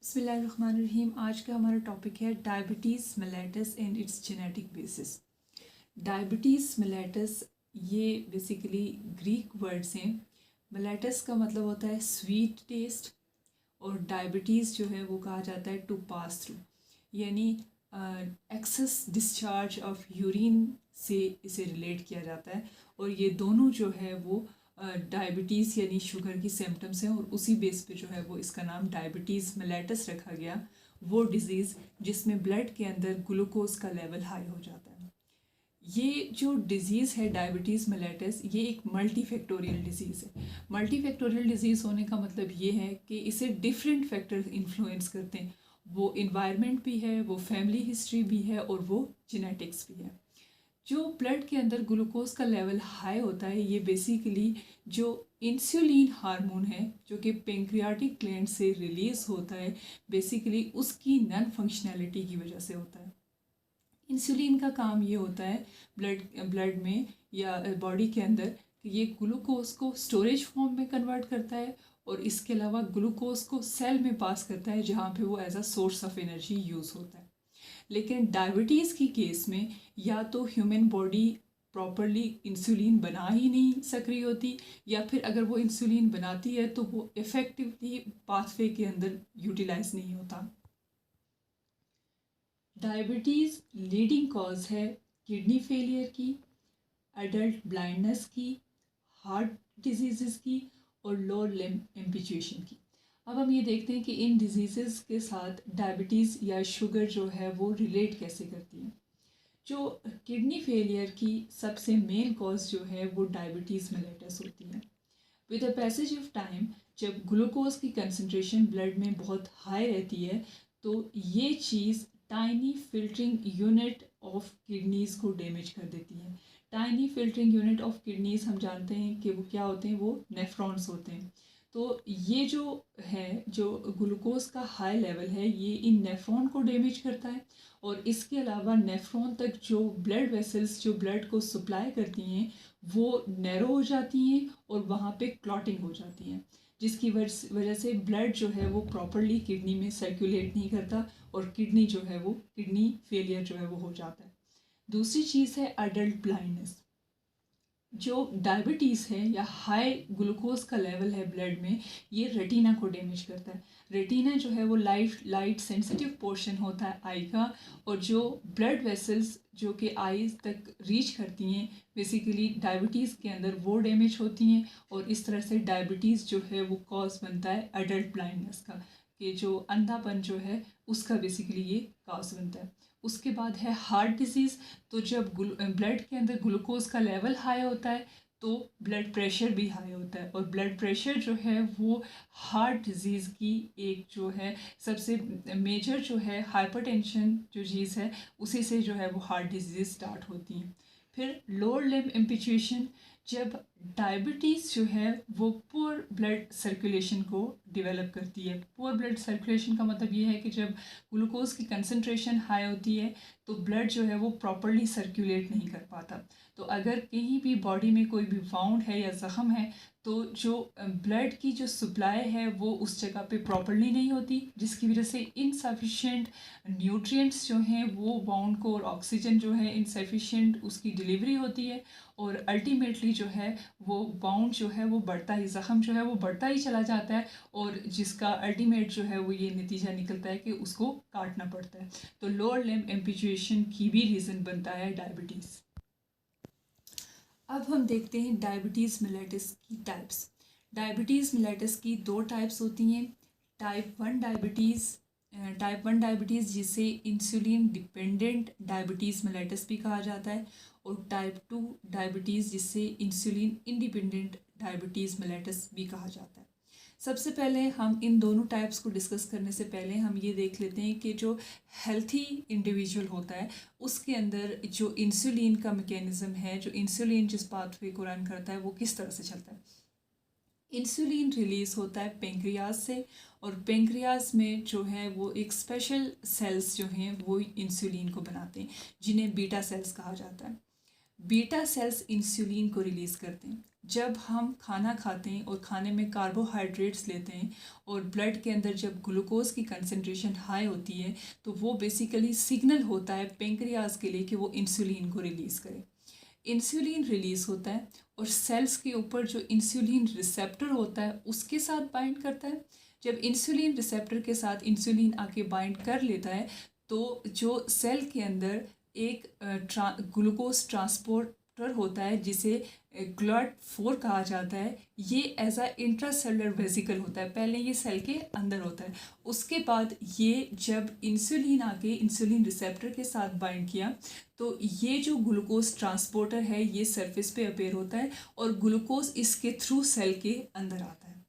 बिस्मिल्लाहिर्रहमानिर्रहीम। आज का हमारा टॉपिक है diabetes mellitus and it's genetic basis. Diabetes mellitus ये बेसिकली ग्रीक वर्ड्स हैं। मेलिटस का मतलब होता है स्वीट टेस्ट और डायबिटीज़ जो है वो कहा जाता है टू पास थ्रू, यानी एक्सेस डिस्चार्ज ऑफ यूरिन से इसे रिलेट किया जाता है। और ये दोनों जो है वो डायबिटीज़ यानी शुगर की सिम्टम्स हैं और उसी बेस पे जो है वो इसका नाम डायबिटीज़ मेलिटस रखा गया। वो डिज़ीज़ जिसमें ब्लड के अंदर ग्लूकोज का लेवल हाई हो जाता है। ये जो डिज़ीज़ है डायबिटीज़ मेलिटस, ये एक मल्टी फैक्टोरियल डिज़ीज़ है। मल्टी फैक्टोरियल डिज़ीज़ होने का मतलब ये है कि इसे डिफरेंट फैक्टर्स इन्फ्लुएंस करते हैं। वो इन्वायरमेंट भी है, वो फैमिली हिस्ट्री भी है और वो जेनेटिक्स भी है। जो ब्लड के अंदर ग्लूकोज का लेवल हाई होता है, ये बेसिकली जो इंसुलिन हार्मोन है जो कि पेंक्रियाटिक ग्लैंड से रिलीज़ होता है, बेसिकली उसकी नॉन फंक्शनैलिटी की वजह से होता है। इंसुलिन का काम ये होता है ब्लड में या बॉडी के अंदर कि ये ग्लूकोज को स्टोरेज फॉर्म में कन्वर्ट करता है और इसके अलावा ग्लूकोज को सेल में पास करता है जहाँ पे वो as a source of energy use होता है। लेकिन डायबिटीज़ की केस में या तो ह्यूमन बॉडी प्रॉपरली इंसुलिन बना ही नहीं सक रही होती, या फिर अगर वो इंसुलिन बनाती है तो वो इफ़ेक्टिवली पाथवे के अंदर यूटिलाइज नहीं होता। डायबिटीज़ लीडिंग कॉज है किडनी फेलियर की, एडल्ट ब्लाइंडनेस की, हार्ट डिजीज़ की और लोअर लिम्ब एम्पुटेशन की। अब हम ये देखते हैं कि इन डिजीज़ के साथ डायबिटीज़ या शुगर जो है वो रिलेट कैसे करती है। जो किडनी फेलियर की सबसे मेन कॉज जो है वो डायबिटीज़ मेलिटस होती है। With the passage of time जब ग्लूकोज की कंसंट्रेशन ब्लड में बहुत हाई रहती है तो ये चीज़ tiny filtering unit of kidneys को डैमेज कर देती है। Tiny filtering unit of kidneys हम जानते हैं कि वो क्या होते हैं, वो नेफ्रॉन्स होते हैं। तो ये जो है, जो ग्लूकोज का हाई लेवल है, ये इन नेफ्रॉन को डैमेज करता है और इसके अलावा नेफ्रॉन तक जो ब्लड वेसल्स जो ब्लड को सप्लाई करती हैं वो नैरो हो जाती हैं और वहाँ पे क्लॉटिंग हो जाती है, जिसकी वजह से ब्लड जो है वो प्रॉपरली किडनी में सर्कुलेट नहीं करता और किडनी जो है वो किडनी फेलियर जो है वो हो जाता है। दूसरी चीज़ है अडल्ट ब्लाइंडनेस। जो डायबिटीज़ है या हाई ग्लूकोज का लेवल है ब्लड में, ये रेटिना को डैमेज करता है। रेटिना जो है वो लाइट सेंसिटिव पोर्शन होता है आई का, और जो ब्लड वेसल्स जो कि आईज तक रीच करती हैं बेसिकली डायबिटीज़ के अंदर, वो डैमेज होती हैं और इस तरह से डायबिटीज़ जो है वो कॉज बनता है अडल्ट ब्लाइंडनेस का, कि जो अंधापन जो है उसका बेसिकली ये कॉज बनता है। उसके बाद है हार्ट डिजीज़। तो जब ब्लड के अंदर ग्लूकोज का लेवल हाई होता है तो ब्लड प्रेशर भी हाई होता है, और ब्लड प्रेशर जो है वो हार्ट डिजीज़ की एक जो है सबसे मेजर जो है हाइपरटेंशन जो चीज़ है, उसी से जो है वो हार्ट डिजीज़ स्टार्ट होती हैं। फिर लोअर लिम्ब एम्पुटेशन। जब डायबिटीज़ जो है वो पुअर ब्लड सर्कुलेशन को डेवलप करती है। पुअर ब्लड सर्कुलेशन का मतलब ये है कि जब ग्लूकोज की कंसंट्रेशन हाई होती है तो ब्लड जो है वो प्रॉपरली सर्कुलेट नहीं कर पाता। तो अगर कहीं भी बॉडी में कोई भी वाउंड है या ज़ख़म है तो जो ब्लड की जो सप्लाई है वो उस जगह पे प्रॉपरली नहीं होती, जिसकी वजह से इनसफिशिएंट न्यूट्रिएंट्स जो हैं वो वाउंड को, और ऑक्सीजन जो है इनसफिशिएंट उसकी डिलीवरी होती है, और अल्टीमेटली जो है वो वाउंड जो है वो बढ़ता ही, ज़ख़म जो है वो बढ़ता ही चला जाता है, और जिसका अल्टीमेट जो है वो ये नतीजा निकलता है कि उसको काटना पड़ता है। तो लोअर लिम्ब एम्पुटेशन की भी रीज़न बनता है डायबिटीज़। अब हम देखते हैं डायबिटीज़ मेलिटस की टाइप्स। डायबिटीज़ मेलिटस की दो टाइप्स होती हैं। टाइप 1 डायबिटीज़ जिसे इंसुलिन डिपेंडेंट डायबिटीज़ मेलिटस भी कहा जाता है, और टाइप 2 डायबिटीज़ जिसे इंसुलिन इंडिपेंडेंट डायबिटीज़ मेलिटस भी कहा जाता है। सबसे पहले हम इन दोनों टाइप्स को डिस्कस करने से पहले हम ये देख लेते हैं कि जो हेल्थी इंडिविजुअल होता है उसके अंदर जो इंसुलिन का मैकेनिज़्म है, जो इंसुलिन जिस पाथवे को रन करता है वो किस तरह से चलता है। इंसुलिन रिलीज़ होता है पेंक्रियाज से, और पेंक्रियाज में जो है वो एक स्पेशल सेल्स जो हैं वो इंसुलिन को बनाते हैं, जिन्हें बीटा सेल्स कहा जाता है। बीटा सेल्स इंसुलिन को रिलीज़ करते हैं। जब हम खाना खाते हैं और खाने में कार्बोहाइड्रेट्स लेते हैं और ब्लड के अंदर जब ग्लूकोज की कंसंट्रेशन हाई होती है तो वो बेसिकली सिग्नल होता है पेंक्रियाज के लिए कि वो इंसुलिन को रिलीज़ करे। इंसुलिन रिलीज़ होता है और सेल्स के ऊपर जो इंसुलिन रिसेप्टर होता है उसके साथ बाइंड करता है। जब इंसुलिन रिसेप्टर के साथ इंसुलिन आके बाइंड कर लेता है तो जो सेल के अंदर एक ग्लूकोज ट्रांसपोर्टर होता है जिसे GLUT4 कहा जाता है, ये एज अ इंट्रासेलुलर वेसिकल होता है। पहले ये सेल के अंदर होता है, उसके बाद ये जब इंसुलिन आके इंसुलिन रिसेप्टर के साथ बाइंड किया तो ये जो ग्लूकोज ट्रांसपोर्टर है ये सरफेस पे अपेयर होता है और ग्लूकोज इसके थ्रू सेल के अंदर आता है।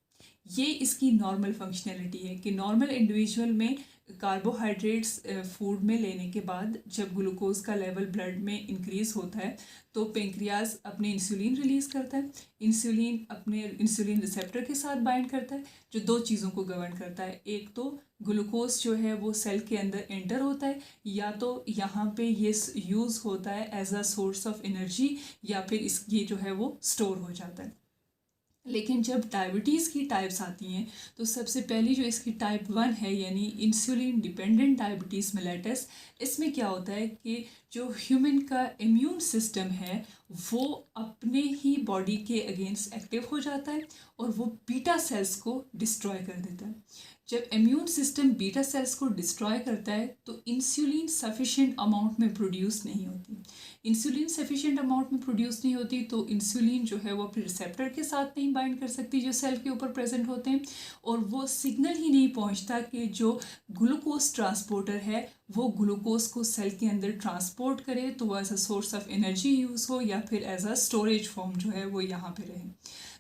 ये इसकी नॉर्मल फंक्शनैलिटी है कि नॉर्मल इंडिविजुअल में कार्बोहाइड्रेट्स फूड में लेने के बाद जब ग्लूकोज का लेवल ब्लड में इंक्रीज़ होता है तो पेंक्रियाज अपने इंसुलिन रिलीज़ करता है। इंसुलिन अपने इंसुलिन रिसेप्टर के साथ बाइंड करता है जो दो चीज़ों को गवर्न करता है। एक तो ग्लूकोज जो है वो सेल के अंदर एंटर होता है या तो यहाँ पे ये यूज़ होता है as a source of energy या फिर ये जो है वो स्टोर हो जाता है। लेकिन जब डायबिटीज़ की टाइप्स आती हैं तो सबसे पहली जो इसकी टाइप 1 है यानी इंसुलिन डिपेंडेंट डायबिटीज़ मेलिटस, इसमें क्या होता है कि जो ह्यूमन का इम्यून सिस्टम है वो अपने ही बॉडी के अगेंस्ट एक्टिव हो जाता है और वो बीटा सेल्स को डिस्ट्रॉय कर देता है। जब इम्यून सिस्टम बीटा सेल्स को डिस्ट्रॉय करता है तो इंसुलिन सफिशिएंट अमाउंट में प्रोड्यूस नहीं होती। इंसुलिन सफिशिएंट अमाउंट में प्रोड्यूस नहीं होती तो इंसुलिन जो है वो अपने रिसेप्टर के साथ नहीं बाइंड कर सकती जो सेल के ऊपर प्रेजेंट होते हैं और वो सिग्नल ही नहीं पहुंचता कि जो ग्लूकोज ट्रांसपोर्टर है वो ग्लूकोज को सेल के अंदर ट्रांसपोर्ट करे तो वो as a source of energy use हो या फिर एज अ स्टोरेज फॉर्म जो है वो यहाँ पे रहे।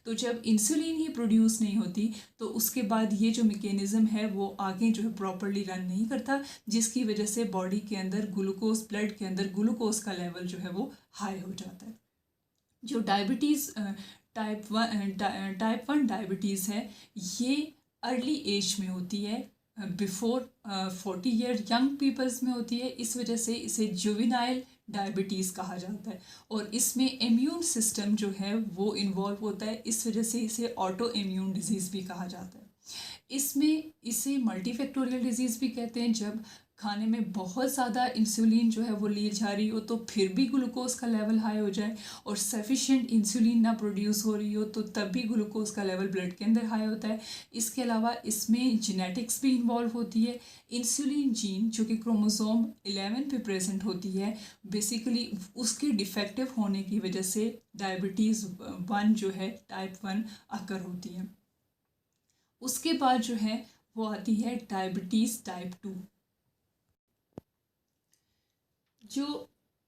तो जब इंसुलिन ही प्रोड्यूस नहीं होती तो उसके बाद ये जो मैकेनिज़्म है वो आगे जो है प्रॉपरली रन नहीं करता जिसकी वजह से बॉडी के अंदर ग्लूकोज ब्लड के अंदर ग्लूकोज का लेवल जो है वो हाई हो जाता है। जो डायबिटीज़ टाइप 1 डायबिटीज़ है ये अर्ली एज में होती है, बिफोर 40 ईयर यंग पीपल्स में होती है। इस वजह से इसे जुवेनाइल डायबिटीज़ कहा जाता है और इसमें इम्यून सिस्टम जो है वो इन्वॉल्व होता है, इस वजह से इसे ऑटो इम्यून डिजीज़ भी कहा जाता है। इसमें इसे मल्टीफैक्टोरियल डिजीज़ भी कहते हैं। जब खाने में बहुत ज़्यादा इंसुलिन जो है वो ली जा रही हो तो फिर भी ग्लूकोज का लेवल हाई हो जाए और सफिशिएंट इंसुलिन ना प्रोड्यूस हो रही हो तो तब भी ग्लूकोज का लेवल ब्लड के अंदर हाई होता है। इसके अलावा इसमें जेनेटिक्स भी इन्वॉल्व होती है। इंसुलिन जीन जो कि क्रोमोसोम 11 पे प्रेजेंट होती है, बेसिकली उसके डिफेक्टिव होने की वजह से डायबिटीज़ 1 जो है टाइप 1 अकर होती है। उसके बाद जो है वो आती है डायबिटीज़ टाइप 2। जो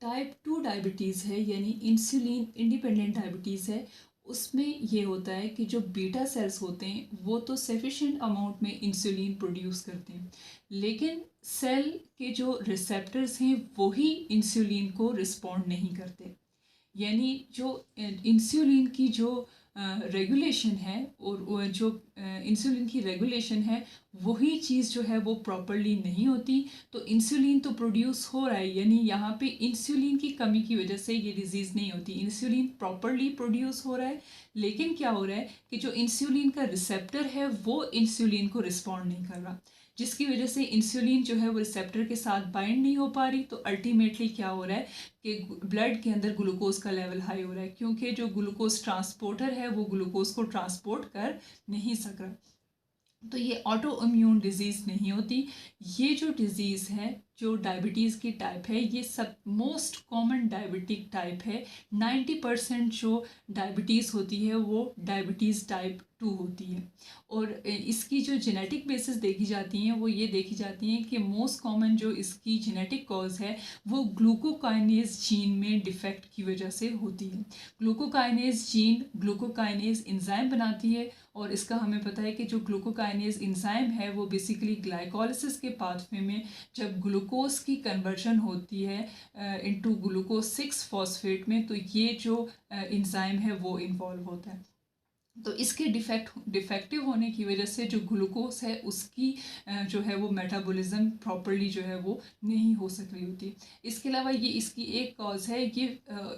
टाइप 2 डायबिटीज़ है यानी इंसुलिन इंडिपेंडेंट डायबिटीज़ है उसमें ये होता है कि जो बीटा सेल्स होते हैं वो तो सफिशिएंट अमाउंट में इंसुलिन प्रोड्यूस करते हैं लेकिन सेल के जो रिसेप्टर्स हैं वही इंसुलिन को रिस्पॉन्ड नहीं करते। यानी जो इंसुलिन की जो रेगुलेशन है और जो इंसुलिन की रेगुलेशन है वही चीज़ जो है वो प्रॉपरली नहीं होती तो इंसुलिन तो प्रोड्यूस हो रहा है यानी यहाँ पे इंसुलिन की कमी की वजह से ये डिजीज़ नहीं होती। इंसुलिन प्रॉपरली प्रोड्यूस हो रहा है लेकिन क्या हो रहा है कि जो इंसुलिन का रिसेप्टर है वो इंसुलिन को रिस्पॉन्ड नहीं कर रहा जिसकी वजह से इंसुलिन जो है वो रिसेप्टर के साथ बाइंड नहीं हो पा रही। तो अल्टीमेटली क्या हो रहा है कि ब्लड के अंदर ग्लूकोज का लेवल हाई हो रहा है क्योंकि जो ग्लूकोज ट्रांसपोर्टर है वो ग्लूकोज को ट्रांसपोर्ट कर नहीं सक रहा। तो ये ऑटो इम्यून डिजीज़ नहीं होती। ये जो डिज़ीज़ है जो डायबिटीज़ की टाइप है ये सब मोस्ट कॉमन डायबिटिक टाइप है। 90% जो डायबिटीज़ होती है वो डायबिटीज़ टाइप 2 होती है और इसकी जो जेनेटिक बेसिस देखी जाती हैं वो ये देखी जाती हैं कि मोस्ट कॉमन जो इसकी जेनेटिक कॉज है वो ग्लूकोकाइनेज जीन में डिफेक्ट की वजह से होती है। ग्लूकोकाइनेज जीन ग्लूकोकाइनेज एंजाइम बनाती है और इसका हमें पता है कि जो ग्लूकोकाइनेज एंजाइम है वो बेसिकली ग्लाइकोलिसिस के पाथवे में जब ग्लूकोज की कन्वर्जन होती है इनटू ग्लूकोज 6 फॉस्फेट में तो ये जो एंजाइम है वो इन्वॉल्व होता है। तो इसके डिफेक्टिव होने की वजह से जो ग्लूकोज है उसकी जो है वो मेटाबॉलिज्म प्रॉपरली जो है वो नहीं हो सक रही होती। इसके अलावा ये इसकी एक कॉज है। ये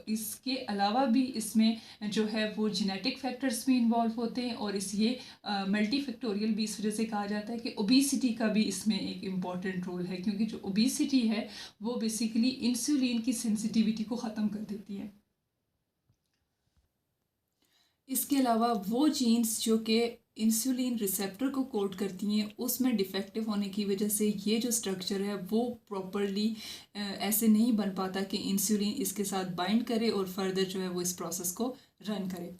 इसके अलावा भी इसमें जो है वो जेनेटिक फैक्टर्स भी इन्वॉल्व होते हैं और इस ये मल्टी फैक्टोरियल भी इस वजह से कहा जाता है कि ओबेसिटी का भी इसमें एक इम्पॉर्टेंट रोल है, क्योंकि जो ओबेसिटी है वो बेसिकली इंसुलिन की सेंसिटिविटी को ख़त्म कर देती है। इसके अलावा वो जीन्स जो कि इंसुलिन रिसेप्टर को कोड करती हैं उसमें डिफेक्टिव होने की वजह से ये जो स्ट्रक्चर है वो प्रॉपरली ऐसे नहीं बन पाता कि इंसुलिन इसके साथ बाइंड करे और फर्दर जो है वो इस प्रोसेस को रन करे।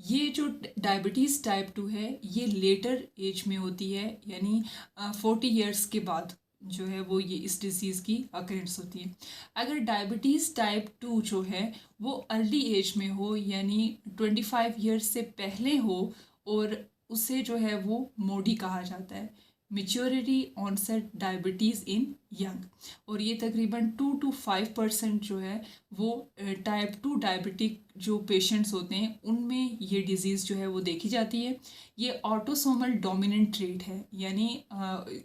ये जो डायबिटीज़ टाइप 2 है ये लेटर एज में होती है, यानी 40 ईयर्स के बाद जो है वो ये इस डिज़ीज़ की अकरेंस होती है। अगर डायबिटीज़ टाइप 2 जो है वो अर्ली एज में हो, यानी 25 ईयर्स से पहले हो, और उसे जो है वो मोडी कहा जाता है, maturity onset diabetes in young. और ये तकरीबन 2 to 5% जो है वो टाइप 2 डायबिटिक जो पेशेंट्स होते हैं उनमें ये डिज़ीज़ जो है वो देखी जाती है। ये ऑटोसोमल डोमिनेंट ट्रेट है, यानी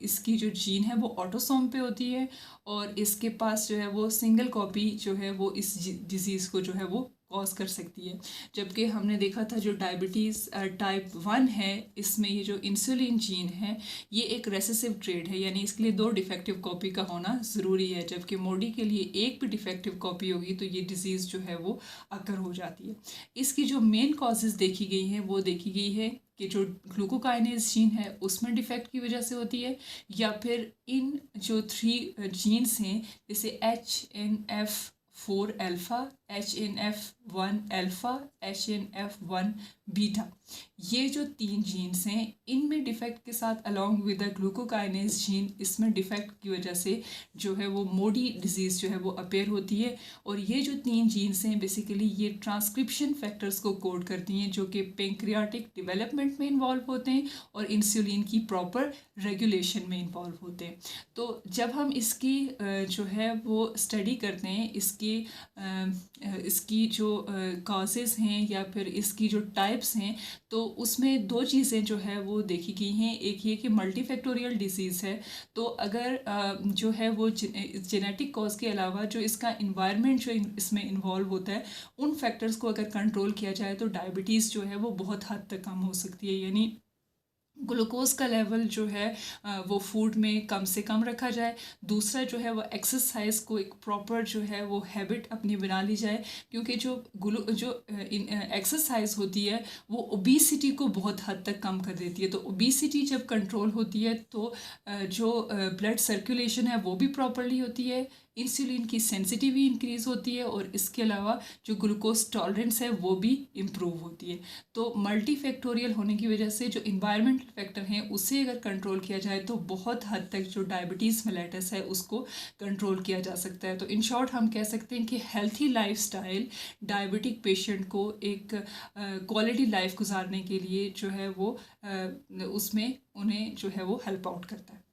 इसकी जो जीन है वो ऑटोसोम पे होती है और इसके पास जो है वो सिंगल कॉपी जो है वो इस डिज़ीज़ को जो है वो कॉज कर सकती है। जबकि हमने देखा था जो डायबिटीज़ टाइप 1 है इसमें ये जो इंसुलिन जीन है ये एक रेसेसिव ट्रेट है, यानी इसके लिए 2 डिफेक्टिव कॉपी का होना ज़रूरी है, जबकि मोडी के लिए एक भी डिफेक्टिव कॉपी होगी तो ये डिज़ीज़ जो है वो अकर हो जाती है। इसकी जो मेन कॉजेज़ देखी गई हैं वो देखी गई है कि जो ग्लूकोकाइनेज जीन है उसमें डिफेक्ट की वजह से होती है, या फिर इन जो 3 जीन्स हैं जैसे HNF4 alpha, HNF1 alpha, HNF1 beta, ये जो 3 जीन्स हैं इनमें डिफेक्ट के साथ along with the glucokinase gene इसमें डिफेक्ट की वजह से जो है वो मोडी डिजीज़ जो है वो अपेयर होती है। और ये जो 3 जीन्स हैं बेसिकली ये ट्रांसक्रिप्शन फैक्टर्स को कोड करती हैं जो कि पेंक्रियाटिक डेवलपमेंट में इन्वॉल्व होते हैं और इंसुलिन की प्रॉपर रेगुलेशन में इन्वॉल्व होते हैं। तो जब हम इसकी जो है वो स्टडी करते हैं इसकी जो कॉजेज़ हैं या फिर इसकी जो टाइप्स हैं, तो उसमें 2 चीज़ें जो है वो देखी गई हैं। एक ये कि मल्टीफैक्टोरियल डिसीज़ है, तो अगर जो है वो जेनेटिक कॉज के अलावा जो इसका इन्वायरमेंट जो इसमें इन्वॉल्व होता है उन फैक्टर्स को अगर कंट्रोल किया जाए तो डायबिटीज़ जो है वो बहुत हद तक कम हो सकती है। यानी ग्लूकोज का लेवल जो है वो फूड में कम से कम रखा जाए। दूसरा जो है वो एक्सरसाइज को एक प्रॉपर जो है वो हैबिट अपनी बना ली जाए, क्योंकि जो एक्सरसाइज होती है वो ओबेसिटी को बहुत हद तक कम कर देती है। तो ओबेसिटी जब कंट्रोल होती है तो जो ब्लड सर्कुलेशन है वो भी प्रॉपरली होती है, इंसुलिन की सेंसिटिविटी इंक्रीज़ होती है और इसके अलावा जो ग्लूकोज टॉलरेंस है वो भी इम्प्रूव होती है। तो मल्टी फैक्टोरियल होने की वजह से जो इन्वायरमेंटल फैक्टर हैं उसे अगर कंट्रोल किया जाए तो बहुत हद तक जो डायबिटीज़ मेलेटस है उसको कंट्रोल किया जा सकता है। तो इन शॉर्ट हम कह सकते हैं कि हेल्थी लाइफस्टाइल डायबिटिक पेशेंट को एक क्वालिटी लाइफ गुजारने के लिए जो है वो उसमें उन्हें जो है वो हेल्प आउट करता है।